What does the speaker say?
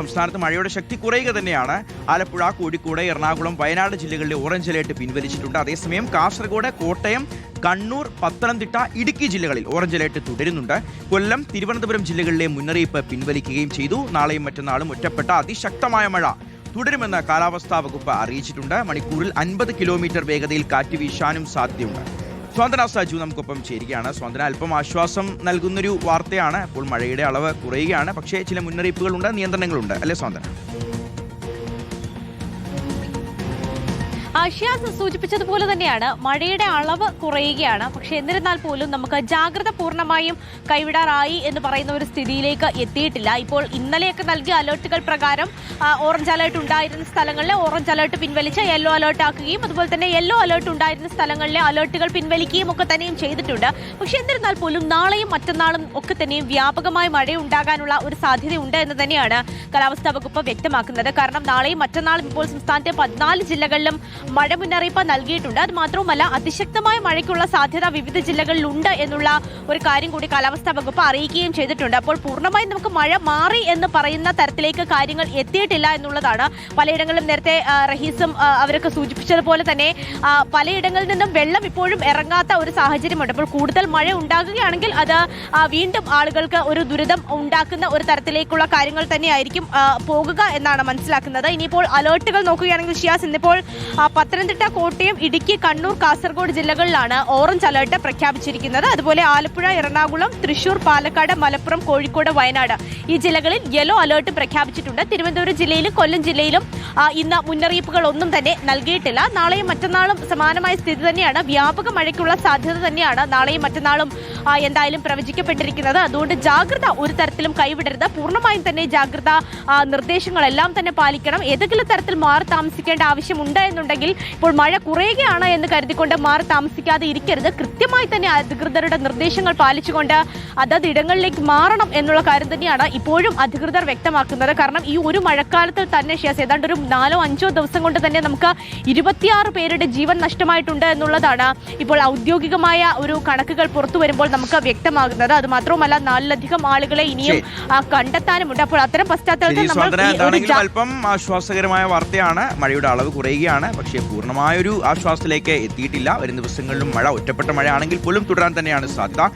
സംസ്ഥാനത്ത് മഴയുടെ ശക്തി കുറയുക തന്നെയാണ്. ആലപ്പുഴ, കോഴിക്കോട്, എറണാകുളം, വയനാട് ജില്ലകളിലെ ഓറഞ്ച് അലേർട്ട് പിൻവലിച്ചിട്ടുണ്ട്. അതേസമയം കാസർഗോഡ്, കോട്ടയം, കണ്ണൂർ, പത്തനംതിട്ട, ഇടുക്കി ജില്ലകളിൽ ഓറഞ്ച് അലേർട്ട് തുടരുന്നുണ്ട്. കൊല്ലം, തിരുവനന്തപുരം ജില്ലകളിലെ മുന്നറിയിപ്പ് പിൻവലിക്കുകയും ചെയ്തു. നാളെയും മറ്റന്നാളും ഒറ്റപ്പെട്ട അതിശക്തമായ മഴ തുടരുമെന്ന് കാലാവസ്ഥാ വകുപ്പ് അറിയിച്ചിട്ടുണ്ട്. മണിക്കൂറിൽ 50 കിലോമീറ്റർ വേഗതയിൽ കാറ്റ് വീശാനും സാധ്യതയുണ്ട്. സ്വാന്തന സജു നമുക്കൊപ്പം ചേരുകയാണ്. സ്വാന്തന, അല്പം ആശ്വാസം നൽകുന്നൊരു വാർത്തയാണ്. ഇപ്പോൾ മഴയുടെ അളവ് കുറയുകയാണ്, പക്ഷേ ചില മുന്നറിയിപ്പുകളുണ്ട്, നിയന്ത്രണങ്ങളുണ്ട്, അല്ലേ സ്വാന്തന? ഷിയാസ് സൂചിപ്പിച്ചതുപോലെ തന്നെയാണ് മഴയുടെ അളവ് കുറയുകയാണ്. പക്ഷെ എന്നിരുന്നാൽ പോലും നമുക്ക് ജാഗ്രത പൂർണ്ണമായും കൈവിടാറായി എന്ന് പറയുന്ന ഒരു സ്ഥിതിയിലേക്ക് എത്തിയിട്ടില്ല. ഇപ്പോൾ ഇന്നലെയൊക്കെ നൽകിയ അലേർട്ടുകൾ പ്രകാരം ഓറഞ്ച് അലേർട്ട് ഉണ്ടായിരുന്ന സ്ഥലങ്ങളിലെ ഓറഞ്ച് അലേർട്ട് പിൻവലിച്ച് യെല്ലോ അലേർട്ട് ആക്കുകയും അതുപോലെ തന്നെ യെല്ലോ അലേർട്ട് ഉണ്ടായിരുന്ന സ്ഥലങ്ങളിലെ അലേർട്ടുകൾ പിൻവലിക്കുകയും ഒക്കെ തന്നെയും ചെയ്തിട്ടുണ്ട്. പക്ഷെ എന്നിരുന്നാൽ പോലും നാളെയും മറ്റന്നാളും ഒക്കെ തന്നെയും വ്യാപകമായ മഴ ഉണ്ടാകാനുള്ള ഒരു സാധ്യതയുണ്ട് എന്ന് തന്നെയാണ് കാലാവസ്ഥാ വകുപ്പ് വ്യക്തമാക്കുന്നത്. കാരണം നാളെയും മറ്റന്നാളും ഇപ്പോൾ സംസ്ഥാനത്തെ 14 ജില്ലകളിലും മഴ മുന്നറിയിപ്പ് നൽകിയിട്ടുണ്ട്. അത് മാത്രവുമല്ല, അതിശക്തമായ മഴയ്ക്കുള്ള സാധ്യത വിവിധ ജില്ലകളിലുണ്ട് എന്നുള്ള ഒരു കാര്യം കൂടി കാലാവസ്ഥാ വകുപ്പ് അറിയിക്കുകയും ചെയ്തിട്ടുണ്ട്. അപ്പോൾ പൂർണ്ണമായും നമുക്ക് മഴ മാറി എന്ന് പറയുന്ന തരത്തിലേക്ക് കാര്യങ്ങൾ എത്തിയിട്ടില്ല എന്നുള്ളതാണ്. പലയിടങ്ങളിലും നേരത്തെ റഹീസും അവരൊക്കെ സൂചിപ്പിച്ചതുപോലെ തന്നെ പലയിടങ്ങളിൽ നിന്നും വെള്ളം ഇപ്പോഴും ഇറങ്ങാത്ത ഒരു സാഹചര്യമുണ്ട്. അപ്പോൾ കൂടുതൽ മഴ ഉണ്ടാകുകയാണെങ്കിൽ അത് വീണ്ടും ആളുകൾക്ക് ഒരു ദുരിതം ഉണ്ടാക്കുന്ന ഒരു തരത്തിലേക്കുള്ള കാര്യങ്ങൾ തന്നെയായിരിക്കും പോകുക എന്നാണ് മനസ്സിലാക്കുന്നത്. ഇനിയിപ്പോൾ അലേർട്ടുകൾ നോക്കുകയാണെങ്കിൽ ഷിയാസ്, ഇന്നിപ്പോൾ പത്തനംതിട്ട, കോട്ടയം, ഇടുക്കി, കണ്ണൂർ, കാസർഗോഡ് ജില്ലകളിലാണ് ഓറഞ്ച് അലേർട്ട് പ്രഖ്യാപിച്ചിരിക്കുന്നത്. അതുപോലെ ആലപ്പുഴ, എറണാകുളം, തൃശൂർ, പാലക്കാട്, മലപ്പുറം, കോഴിക്കോട്, വയനാട് ഈ ജില്ലകളിൽ യെല്ലോ അലേർട്ട് പ്രഖ്യാപിച്ചിട്ടുണ്ട്. തിരുവനന്തപുരം ജില്ലയിലും കൊല്ലം ജില്ലയിലും ഇന്ന് മുന്നറിയിപ്പുകൾ ഒന്നും തന്നെ നൽകിയിട്ടില്ല. നാളെയും മറ്റന്നാളും സമാനമായ സ്ഥിതി തന്നെയാണ്. വ്യാപക മഴയ്ക്കുള്ള സാധ്യത തന്നെയാണ് നാളെയും മറ്റന്നാളും എന്തായാലും പ്രവചിക്കപ്പെട്ടിരിക്കുന്നത്. അതുകൊണ്ട് ജാഗ്രത ഒരു തരത്തിലും കൈവിടരുത്. പൂർണ്ണമായും തന്നെ ജാഗ്രത നിർദ്ദേശങ്ങളെല്ലാം തന്നെ പാലിക്കണം. ഏതെങ്കിലും തരത്തിൽ മാറി താമസിക്കേണ്ട ആവശ്യമുണ്ട് എന്നുണ്ടെങ്കിൽ ഇപ്പോൾ മഴ കുറയുകയാണ് എന്ന് കരുതിക്കൊണ്ട് മാറി താമസിക്കാതെ ഇരിക്കരുത്. കൃത്യമായി തന്നെ അധികൃതരുടെ നിർദ്ദേശങ്ങൾ പാലിച്ചുകൊണ്ട് അതത് ഇടങ്ങളിലേക്ക് മാറണം എന്നുള്ള കാര്യം തന്നെയാണ് ഇപ്പോഴും അധികൃതർ വ്യക്തമാക്കുന്നത്. കാരണം ഈ ഒരു മഴക്കാലത്തിൽ തന്നെ ഏതാണ്ട് ഒരു 4-5 ദിവസം കൊണ്ട് തന്നെ നമുക്ക് 26 പേരുടെ ജീവൻ നഷ്ടമായിട്ടുണ്ട് എന്നുള്ളതാണ് ഇപ്പോൾ ഔദ്യോഗികമായ ഒരു കണക്കുകൾ പുറത്തു വരുമ്പോൾ നമുക്ക് വ്യക്തമാകുന്നത്. അത് മാത്രവുമല്ല, 4ലധികം ആളുകളെ ഇനിയും കണ്ടെത്താനുമുണ്ട്. അപ്പോൾ അത്തരം പശ്ചാത്തലത്തിൽ അല്പം ആശ്വാസകരമായ വാർത്തയാണ്. മഴയുടെ അളവ് കുറയുകയാണ്, പക്ഷേ പൂർണ്ണമായൊരു ആശ്വാസത്തിലേക്ക് എത്തിയിട്ടില്ല. വരും ദിവസങ്ങളിലും മഴ ഒറ്റപ്പെട്ട മഴയാണെങ്കിൽ പോലും തുടരാൻ തന്നെയാണ് സാധ്യത.